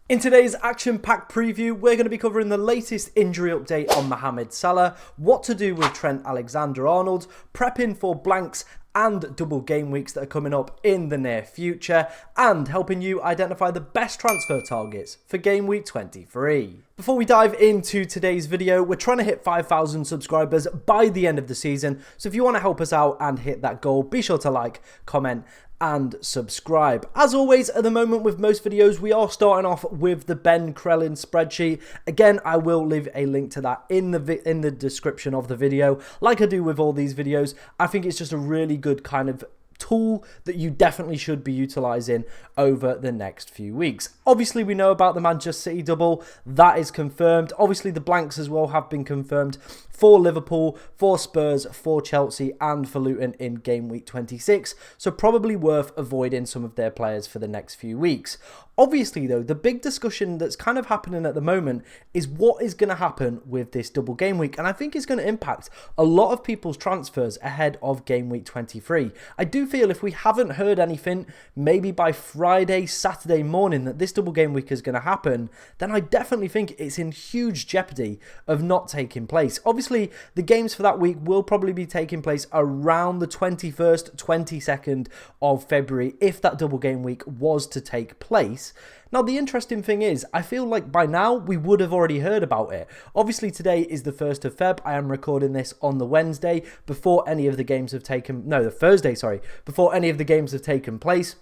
In today's action-packed preview, we're going to be covering the latest injury update on Mohamed Salah, what to do with Trent Alexander-Arnold, prepping for blanks and double game weeks that are coming up in the near future, and helping you identify the best transfer targets for game week 23. Before we dive into today's video, we're trying to hit 5,000 subscribers by the end of the season, so if you want to help us out and hit that goal, be sure to like, comment, and subscribe. As always, at the moment with most videos, we are starting off with the Ben Crellin spreadsheet. Again, I will leave a link to that in the description of the video, like I do with all these videos. I think it's just a really good kind of tool that you definitely should be utilizing over the next few weeks. Obviously, we know about the Manchester City double. That is confirmed. Obviously, the blanks as well have been confirmed for Liverpool, for Spurs, for Chelsea, and for Luton in game week 26. So probably worth avoiding some of their players for the next few weeks. Obviously, though, the big discussion that's kind of happening at the moment is what is going to happen with this double game week. And I think it's going to impact a lot of people's transfers ahead of game week 23. I do feel if we haven't heard anything, maybe by Friday, Saturday morning, that this double game week is going to happen, then I definitely think it's in huge jeopardy of not taking place. Obviously, the games for that week will probably be taking place around the 21st, 22nd of February if that double game week was to take place. Now, the interesting thing is, I feel like by now we would have already heard about it. Obviously, today is the 1st of Feb. I am recording this on the Wednesday before any of the games have taken... No, the Thursday, sorry. Before any of the games have taken place.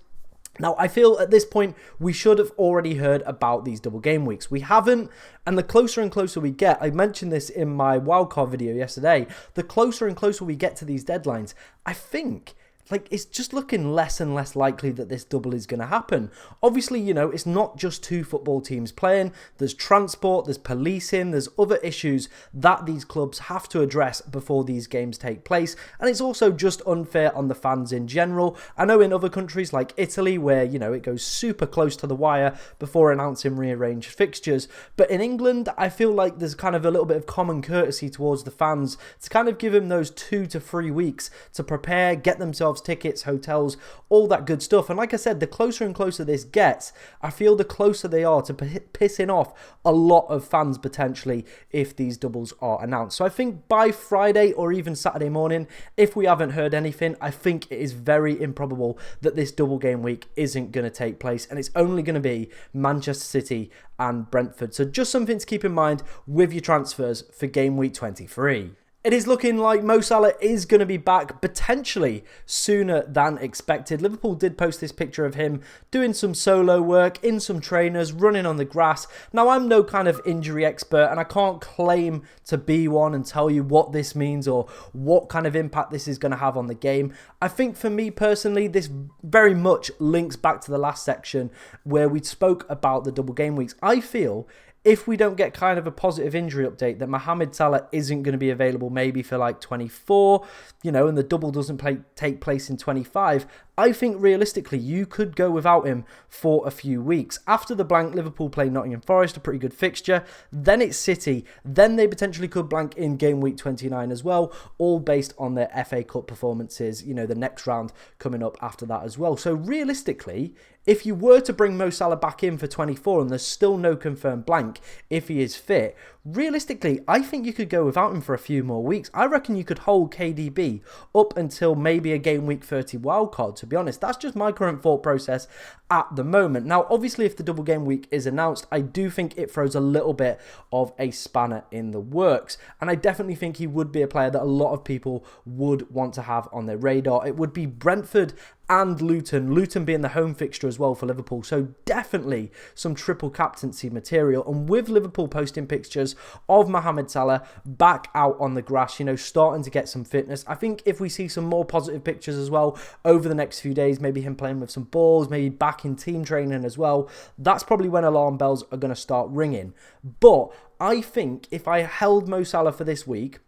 Now, I feel at this point, we should have already heard about these double game weeks. We haven't, and the closer and closer we get, I mentioned this in my wildcard video yesterday, the closer and closer we get to these deadlines, I think... it's just looking less and less likely that this double is going to happen. Obviously, you know, it's not just two football teams playing. There's transport, there's policing, there's other issues that these clubs have to address before these games take place. And it's also just unfair on the fans in general. I know in other countries like Italy, where, you know, it goes super close to the wire before announcing rearranged fixtures. But in England, I feel like there's kind of a little bit of common courtesy towards the fans to kind of give them those 2 to 3 weeks to prepare, get themselves tickets, hotels, all that good stuff. And like I said, the closer and closer this gets, I feel the closer they are to pissing off a lot of fans potentially if these doubles are announced. So I think by Friday or even Saturday morning, if we haven't heard anything, I think it is very improbable that this double game week isn't going to take place, and it's only going to be Manchester City and Brentford. So just something to keep in mind with your transfers for game week 23. It is looking like Mo Salah is going to be back potentially sooner than expected. Liverpool did post this picture of him doing some solo work in some trainers, running on the grass. Now, I'm no kind of injury expert and I can't claim to be one and tell you what this means or what kind of impact this is going to have on the game. I think for me personally, this very much links back to the last section where we spoke about the double game weeks. I feel if we don't get kind of a positive injury update, that Mohamed Salah isn't going to be available maybe for like 24, you know, and the double doesn't take place in 25, I think realistically you could go without him for a few weeks. After the blank, Liverpool play Nottingham Forest, a pretty good fixture. Then it's City. Then they potentially could blank in game week 29 as well, all based on their FA Cup performances, you know, the next round coming up after that as well. So realistically, if you were to bring Mo Salah back in for 24 and there's still no confirmed blank if he is fit, realistically, I think you could go without him for a few more weeks. I reckon you could hold KDB up until maybe a game week 30 wildcard, to be honest. That's just my current thought process at the moment. Now, obviously, if the double game week is announced, I do think it throws a little bit of a spanner in the works. And I definitely think he would be a player that a lot of people would want to have on their radar. It would be Brentford and Luton being the home fixture as well for Liverpool. So definitely some triple captaincy material. And with Liverpool posting pictures of Mohamed Salah back out on the grass, you know, starting to get some fitness, I think if we see some more positive pictures as well over the next few days, maybe him playing with some balls, maybe back in team training as well, that's probably when alarm bells are going to start ringing. But I think if I held Mo Salah for this week,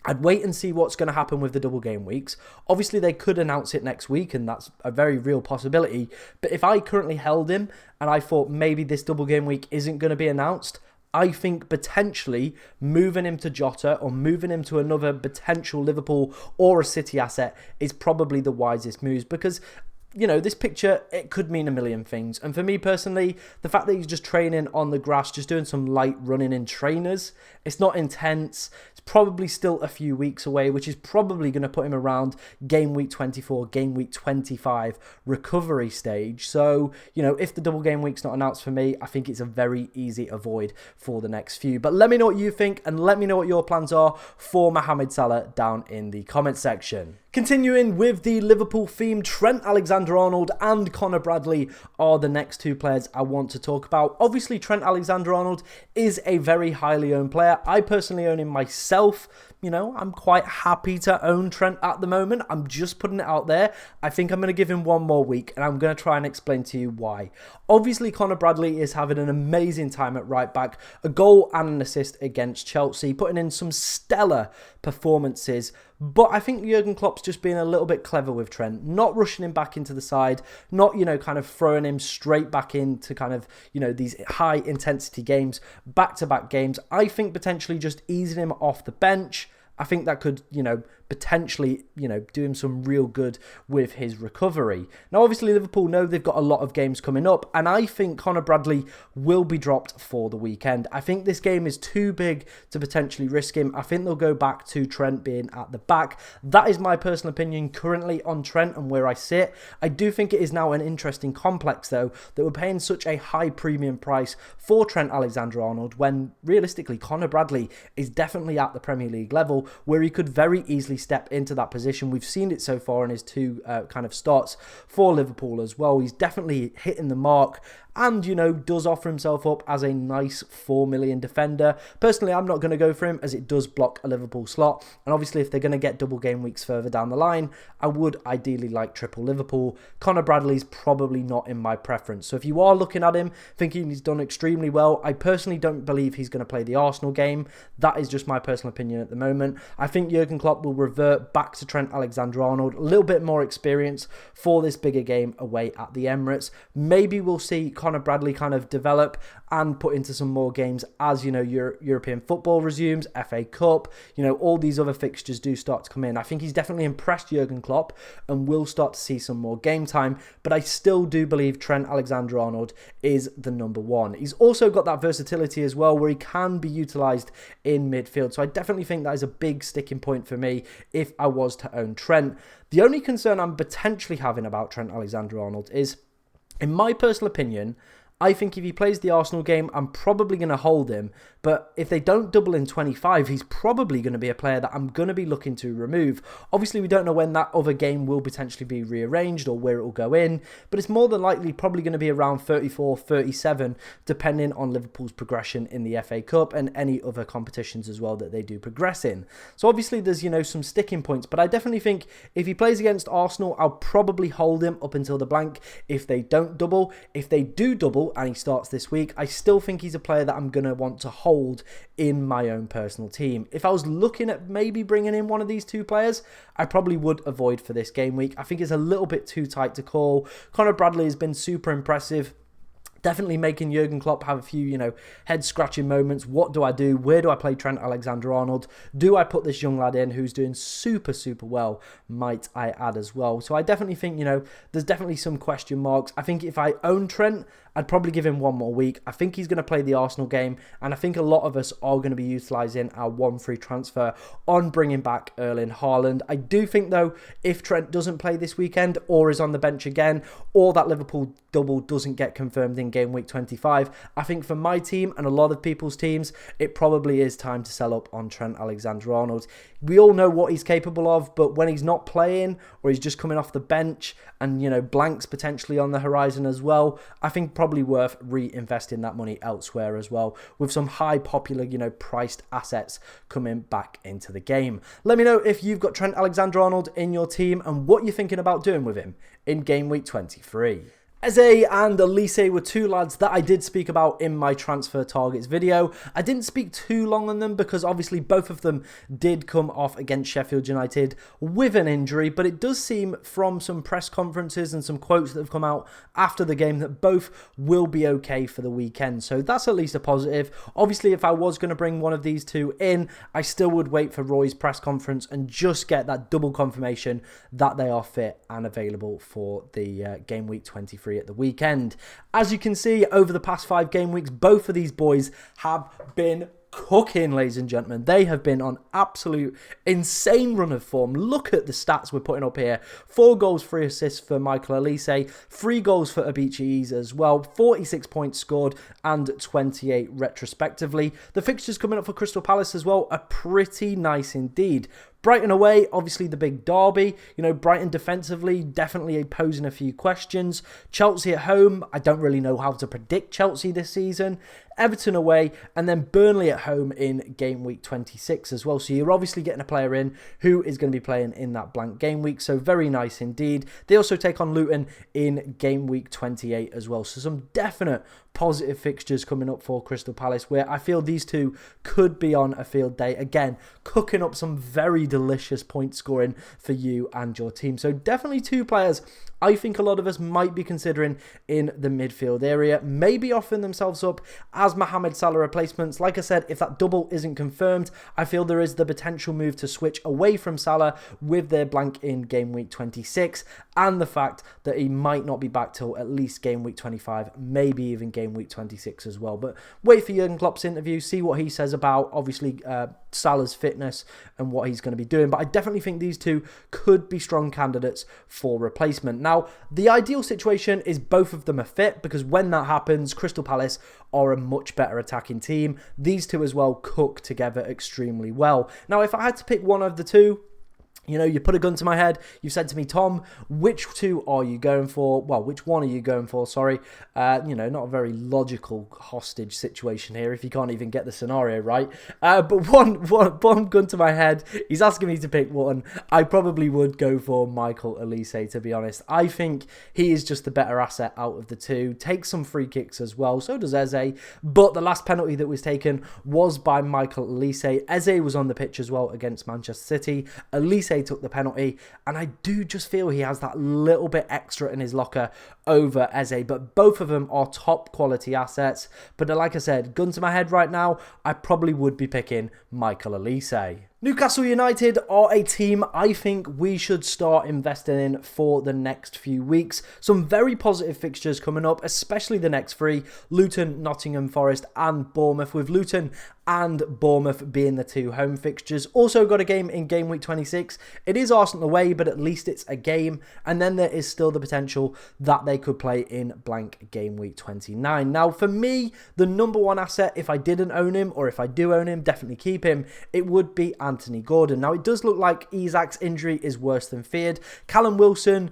I'd wait and see what's going to happen with the double game weeks. Obviously, they could announce it next week, and that's a very real possibility. But if I currently held him and I thought maybe this double game week isn't going to be announced, I think potentially moving him to Jota or moving him to another potential Liverpool or a City asset is probably the wisest moves, because you know, this picture, it could mean a million things. And for me personally, the fact that he's just training on the grass, just doing some light running in trainers, it's not intense. It's probably still a few weeks away, which is probably going to put him around game week 24, game week 25 recovery stage. So, you know, if the double game week's not announced for me, I think it's a very easy avoid for the next few. But let me know what you think, and let me know what your plans are for Mohamed Salah down in the comment section. Continuing with the Liverpool theme, Trent Alexander-Arnold and Conor Bradley are the next two players I want to talk about. Obviously, Trent Alexander-Arnold is a very highly owned player. I personally own him myself. You know, I'm quite happy to own Trent at the moment. I'm just putting it out there. I think I'm going to give him one more week, and I'm going to try and explain to you why. Obviously, Conor Bradley is having an amazing time at right back, a goal and an assist against Chelsea, putting in some stellar performances. But I think Jurgen Klopp's just being a little bit clever with Trent, not rushing him back into the side, not, you know, kind of throwing him straight back into kind of, you know, these high intensity games, back-to-back games. I think potentially just easing him off the bench. I think that could, you know, potentially, you know, do him some real good with his recovery. Now, obviously, Liverpool know they've got a lot of games coming up, and I think Conor Bradley will be dropped for the weekend. I think this game is too big to potentially risk him. I think they'll go back to Trent being at the back. That is my personal opinion currently on Trent and where I sit. I do think it is now an interesting complex, though, that we're paying such a high premium price for Trent Alexander-Arnold when, realistically, Conor Bradley is definitely at the Premier League level where he could very easily step into that position. We've seen it so far in his two kind of starts for Liverpool as well. He's definitely hitting the mark and, you know, does offer himself up as a nice 4 million defender. Personally, I'm not going to go for him as it does block a Liverpool slot. And obviously, if they're going to get double game weeks further down the line, I would ideally like triple Liverpool. Conor Bradley's probably not in my preference. So if you are looking at him, thinking he's done extremely well, I personally don't believe he's going to play the Arsenal game. That is just my personal opinion at the moment. I think Jurgen Klopp will revert back to Trent Alexander-Arnold, a little bit more experience for this bigger game away at the Emirates. Maybe we'll see Conor Bradley kind of develop and put into some more games as, you know, European football resumes, FA Cup, you know, all these other fixtures do start to come in. I think he's definitely impressed Jurgen Klopp and we'll start to see some more game time, but I still do believe Trent Alexander-Arnold is the number one. He's also got that versatility as well where he can be utilised in midfield, so I definitely think that is a big sticking point for me if I was to own Trent. The only concern I'm potentially having about Trent Alexander-Arnold is, in my personal opinion, I think if he plays the Arsenal game, I'm probably going to hold him. But if they don't double in 25, he's probably going to be a player that I'm going to be looking to remove. Obviously, we don't know when that other game will potentially be rearranged or where it will go in. But it's more than likely probably going to be around 34, 37, depending on Liverpool's progression in the FA Cup and any other competitions as well that they do progress in. So obviously, there's, you know, some sticking points. But I definitely think if he plays against Arsenal, I'll probably hold him up until the blank if they don't double. If they do double and he starts this week, I still think he's a player that I'm going to want to hold in my own personal team. If I was looking at maybe bringing in one of these two players, I probably would avoid for this game week. I think it's a little bit too tight to call. Conor Bradley has been super impressive. Definitely making Jurgen Klopp have a few, you know, head-scratching moments. What do I do? Where do I play Trent Alexander-Arnold? Do I put this young lad in who's doing super, super well, might I add as well? So I definitely think, you know, there's definitely some question marks. I think if I own Trent, I'd probably give him one more week. I think he's going to play the Arsenal game, and I think a lot of us are going to be utilising our one free transfer on bringing back Erling Haaland. I do think, though, if Trent doesn't play this weekend or is on the bench again, or that Liverpool double doesn't get confirmed in game week 25, I think for my team and a lot of people's teams, it probably is time to sell up on Trent Alexander-Arnold. We all know what he's capable of, but when he's not playing or he's just coming off the bench and, you know, blanks potentially on the horizon as well, I think probably worth reinvesting that money elsewhere as well with some high popular, you know, priced assets coming back into the game. Let me know if you've got Trent Alexander-Arnold in your team and what you're thinking about doing with him in game week 23. Eze and Olise were two lads that I did speak about in my transfer targets video. I didn't speak too long on them because obviously both of them did come off against Sheffield United with an injury, but it does seem from some press conferences and some quotes that have come out after the game that both will be okay for the weekend. So that's at least a positive. Obviously, if I was going to bring one of these two in, I still would wait for Roy's press conference and just get that double confirmation that they are fit and available for the game week 23 at the weekend. As you can see, over the past 5 game weeks, both of these boys have been cooking, ladies and gentlemen. They have been on absolute insane run of form. Look at the stats we're putting up here. 4 goals, 3 assists for Michael Olise, 3 goals for Olise as well, 46 points scored and 28 retrospectively. The fixtures coming up for Crystal Palace as well are pretty nice indeed. Brighton away, obviously the big derby. You know, Brighton defensively, definitely posing a few questions. Chelsea at home, I don't really know how to predict Chelsea this season. Everton away, and then Burnley at home in game week 26 as well. So you're obviously getting a player in who is going to be playing in that blank game week. So very nice indeed. They also take on Luton in game week 28 as well. So some definite positive fixtures coming up for Crystal Palace, where I feel these two could be on a field day. Again, cooking up some very delicious point scoring for you and your team. So definitely 2 players I think a lot of us might be considering in the midfield area, maybe offering themselves up as Mohamed Salah replacements. Like I said, if that double isn't confirmed, I feel there is the potential move to switch away from Salah with their blank in game week 26, and the fact that he might not be back till at least game week 25, maybe even game week 26 as well. But wait for Jurgen Klopp's interview, see what he says about obviously Salah's fitness and what he's going to be doing. But I definitely think these two could be strong candidates for replacement. Now, the ideal situation is both of them are fit, because when that happens, Crystal Palace are a much better attacking team. These two as well cook together extremely well. Now, if I had to pick one of the two, you know, you put a gun to my head, you said to me, Tom, which two are you going for? Well, which one are you going for? Sorry. You know, not a very logical hostage situation here if you can't even get the scenario right. But one gun to my head, he's asking me to pick one. I probably would go for Michael Olise, to be honest. I think he is just the better asset out of the two. Takes some free kicks as well. So does Eze. But the last penalty that was taken was by Michael Olise. Eze was on the pitch as well against Manchester City. Olise took the penalty, and I do just feel he has that little bit extra in his locker over Eze, but both of them are top quality assets. But like I said, gun to my head right now, I probably would be picking Michael Olise. Newcastle United are a team I think we should start investing in for the next few weeks. Some very positive fixtures coming up, especially the next 3, Luton, Nottingham Forest and Bournemouth, with Luton and Bournemouth being the 2 home fixtures. Also got a game in game week 26. It is Arsenal away, but at least it's a game, and then there is still the potential that they could play in blank game week 29. Now, for me, the number 1 asset, if I didn't own him, or if I do own him, definitely keep him, it would be Anthony Gordon. Now, it does look like Isak's injury is worse than feared. Callum Wilson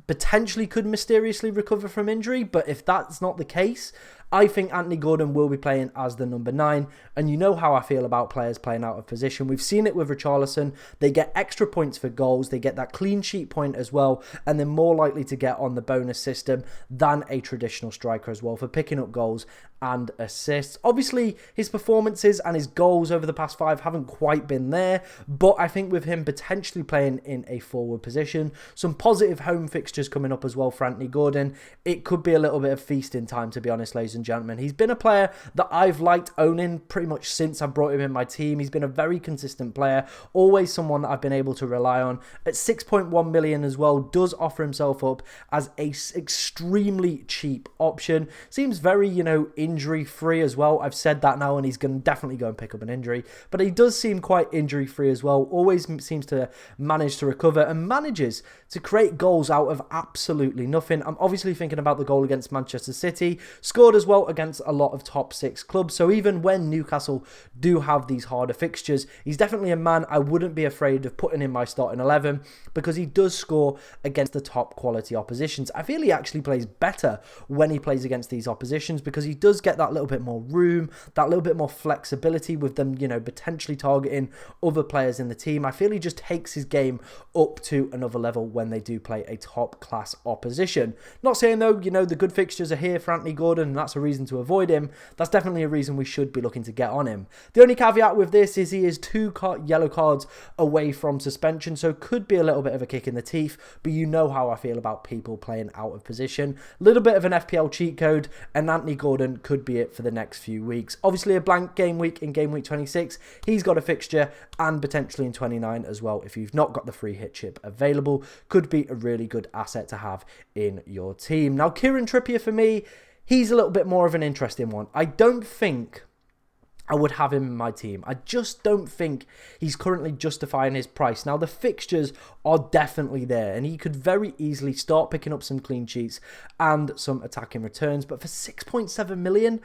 potentially could mysteriously recover from injury, but if that's not the case, I think Anthony Gordon will be playing as the number 9, and you know how I feel about players playing out of position. We've seen it with Richarlison. They get extra points for goals, they get that clean sheet point as well, and they're more likely to get on the bonus system than a traditional striker as well for picking up goals and assists. Obviously, his performances and his goals over the past 5 haven't quite been there, but I think with him potentially playing in a forward position, some positive home fixtures coming up as well for Anthony Gordon, it could be a little bit of feasting time, to be honest, ladies and gentlemen. He's been a player that I've liked owning pretty much since I brought him in my team. He's been a very consistent player, always someone that I've been able to rely on. At 6.1 million as well, does offer himself up as a extremely cheap option. Seems very, you know, injury free as well. I've said that now, and he's going to definitely go and pick up an injury, but he does seem quite injury free as well. Always seems to manage to recover and manages to create goals out of absolutely nothing. I'm obviously thinking about the goal against Manchester City. Scored as well well against a lot of top 6 clubs. So even when Newcastle do have these harder fixtures, he's definitely a man I wouldn't be afraid of putting in my starting 11, because he does score against the top quality oppositions. I feel he actually plays better when he plays against these oppositions, because he does get that little bit more room, that little bit more flexibility with them, you know, potentially targeting other players in the team. I feel he just takes his game up to another level when they do play a top class opposition. Not saying though, you know, the good fixtures are here for Anthony Gordon and that's a reason to avoid him. That's definitely a reason we should be looking to get on him. The only caveat with this is he is 2 yellow cards away from suspension, so could be a little bit of a kick in the teeth, but you know how I feel about people playing out of position. Little bit of an FPL cheat code, and Anthony Gordon could be it for the next few weeks. Obviously a blank game week in game week 26. He's got a fixture, and potentially in 29 as well if you've not got the free hit chip available. Could be a really good asset to have in your team. Now Kieran Trippier for me, he's a little bit more of an interesting one. I don't think I would have him in my team. I just don't think he's currently justifying his price. Now, the fixtures are definitely there, and he could very easily start picking up some clean sheets and some attacking returns. But for 6.7 million,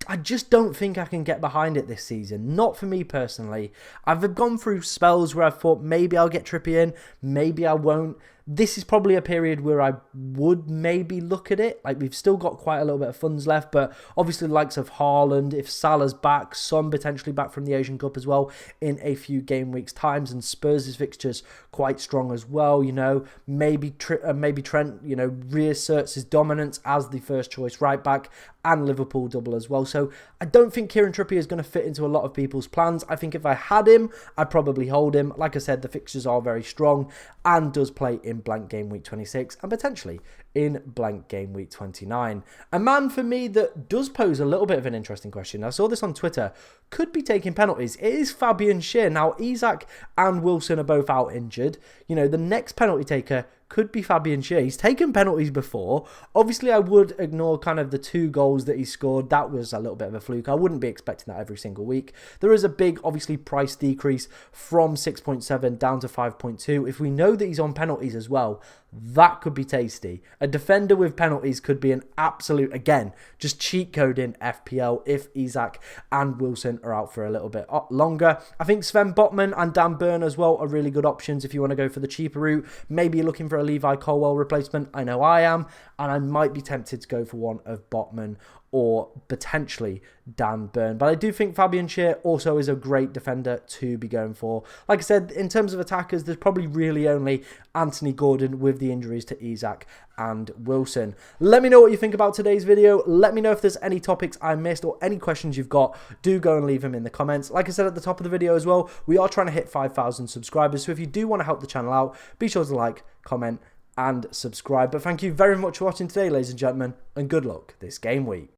I just don't think I can get behind it this season. Not for me personally. I've gone through spells where I thought maybe I'll get Trippier in, maybe I won't. This is probably a period where I would maybe look at it. Like, we've still got quite a little bit of funds left, but obviously the likes of Haaland, if Salah's back, Son potentially back from the Asian Cup as well in a few game weeks' times, and Spurs' fixtures quite strong as well, you know. Maybe Trent, you know, reasserts his dominance as the first choice right back, and Liverpool double as well. So I don't think Kieran Trippier is going to fit into a lot of people's plans. I think if I had him, I'd probably hold him. Like I said, the fixtures are very strong and does play in blank game week 26 and potentially in blank game week 29. A man for me that does pose a little bit of an interesting question. I saw this on Twitter. Could be taking penalties. It is Fabian Schär. Now, Isak and Wilson are both out injured. You know, the next penalty taker could be Fabian Schär. He's taken penalties before. Obviously, I would ignore kind of the 2 goals that he scored. That was a little bit of a fluke. I wouldn't be expecting that every single week. There is a big, obviously, price decrease from 6.7 down to 5.2. If we know that he's on penalties as well, that could be tasty. A defender with penalties could be an absolute, again, just cheat code in FPL if Isak and Wilson are out for a little bit longer. I think Sven Botman and Dan Burn as well are really good options if you want to go for the cheaper route. Maybe you're looking for a Levi Colwill replacement. I know I am, and I might be tempted to go for one of Botman or potentially Dan Burn. But I do think Fabian Schär also is a great defender to be going for. Like I said, in terms of attackers, there's probably really only Anthony Gordon with the injuries to Isak and Wilson. Let me know what you think about today's video. Let me know if there's any topics I missed or any questions you've got. Do go and leave them in the comments. Like I said at the top of the video as well, we are trying to hit 5,000 subscribers. So if you do want to help the channel out, be sure to like, comment, and subscribe. But thank you very much for watching today, ladies and gentlemen, and good luck this game week.